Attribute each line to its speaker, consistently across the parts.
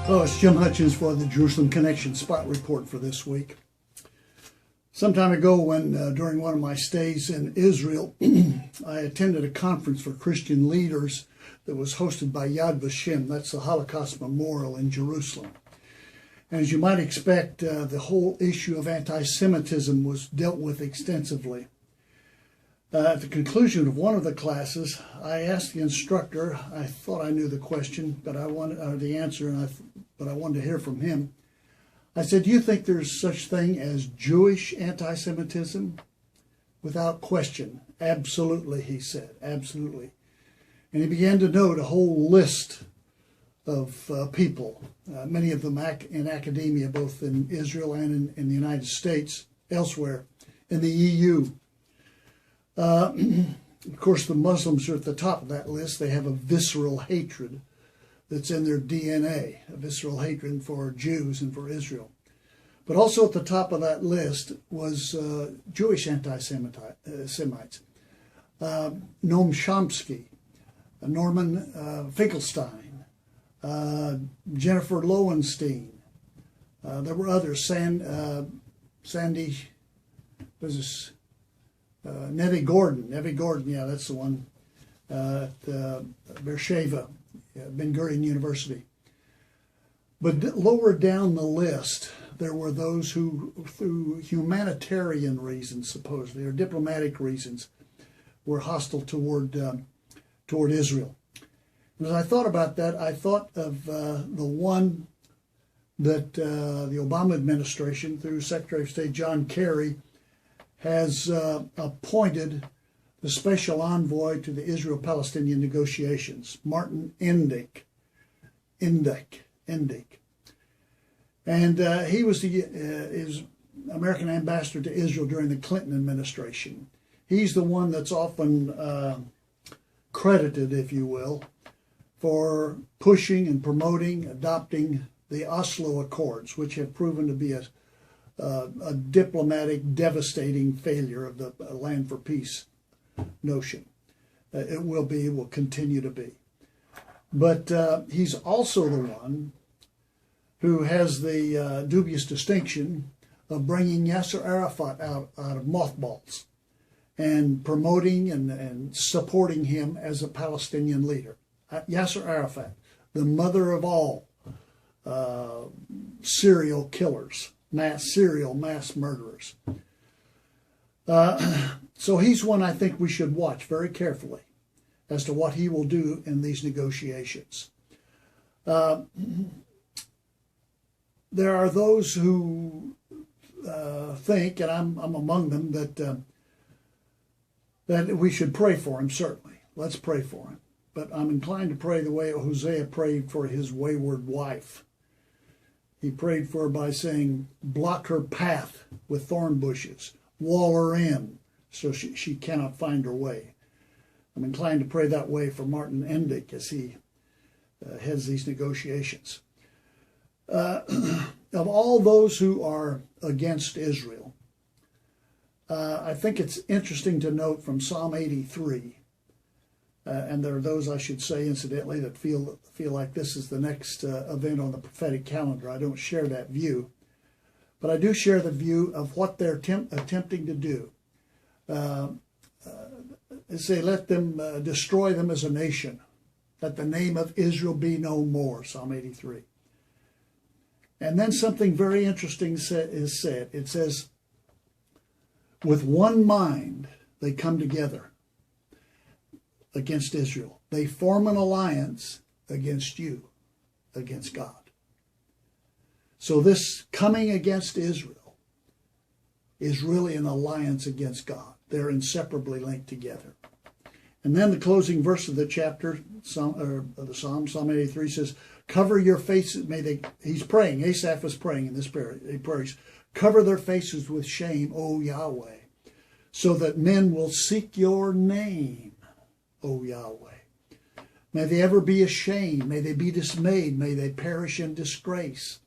Speaker 1: Hello, it's Jim Hutchins for the Jerusalem Connection Spot Report for this week. Some time ago, when during one of my stays in Israel, I attended a conference for Christian leaders that was hosted by Yad Vashem. That's the Holocaust Memorial in Jerusalem. And as you might expect, the whole issue of anti-Semitism was dealt with extensively. At the conclusion of one of the classes, I asked the instructor. I thought I knew the question, but I wanted the answer, but I wanted to hear from him. I said, "Do you think there's such thing as Jewish anti-Semitism?" Without question, absolutely, he said, absolutely. And he began to note a whole list of people, many of them in academia, both in Israel and in the United States, elsewhere, in the EU. Of course, the Muslims are at the top of that list. They have a visceral hatred that's in their DNA, a visceral hatred for Jews and for Israel. But also at the top of that list was Jewish anti-Semites. Noam Chomsky, Norman Finkelstein, Jennifer Lowenstein. There were others, Sandy, Nevi Gordon, yeah, that's the one, at Beersheba, Ben Gurion University. But lower down the list, there were those who, through humanitarian reasons, supposedly, or diplomatic reasons, were hostile toward Israel. And as I thought about that, I thought of the one that the Obama administration, through Secretary of State John Kerry, has appointed the special envoy to the Israel-Palestinian negotiations, Martin Indyk. And he was the American ambassador to Israel during the Clinton administration. He's the one that's often credited, if you will, for pushing and promoting, adopting the Oslo Accords, which have proven to be a diplomatic, devastating failure of the land for peace notion. It will continue to be. But he's also the one who has the dubious distinction of bringing Yasser Arafat out of mothballs and promoting and supporting him as a Palestinian leader. Yasser Arafat, the mother of all serial killers, mass murderers. So he's one I think we should watch very carefully as to what he will do in these negotiations. There are those who think, and I'm among them, that we should pray for him, certainly. Let's pray for him. But I'm inclined to pray the way Hosea prayed for his wayward wife. He prayed for her by saying, block her path with thorn bushes, wall her in so she cannot find her way. I'm inclined to pray that way for Martin Indyk as he heads these negotiations. Of all those who are against Israel, I think it's interesting to note from Psalm 83, and there are those, I should say, incidentally, that feel like this is the next event on the prophetic calendar. I don't share that view, but I do share the view of what they're attempting to do. They say, let them destroy them as a nation. Let the name of Israel be no more, Psalm 83. And then something very interesting is said. It says, with one mind they come together against Israel. They form an alliance against you, against God. So this coming against Israel is really an alliance against God. They're inseparably linked together. And then the closing verse of the chapter, Psalm 83 says, cover your faces. He's praying. Asaph is praying in this prayer. He prays, cover their faces with shame, O Yahweh, so that men will seek your name, O Yahweh. May they ever be ashamed. May they be dismayed. May they perish in disgrace.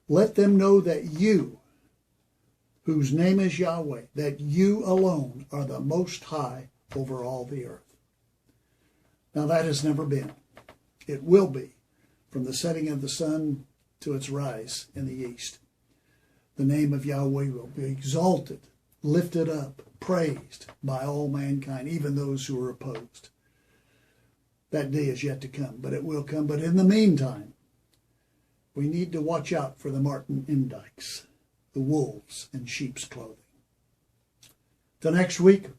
Speaker 1: Let them know that you, whose name is Yahweh, that you alone are the most high over all the earth. Now that has never been. It will be from the setting of the sun to its rise in the east. The name of Yahweh will be exalted, lifted up, praised by all mankind, even those who are opposed. That day is yet to come, but it will come. But in the meantime, we need to watch out for the Martin Index, the wolves in sheep's clothing. Till next week,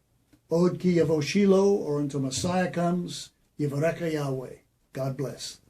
Speaker 1: Od ki yavo Shiloh, or until Messiah comes, Yivarecha Yahweh. God bless.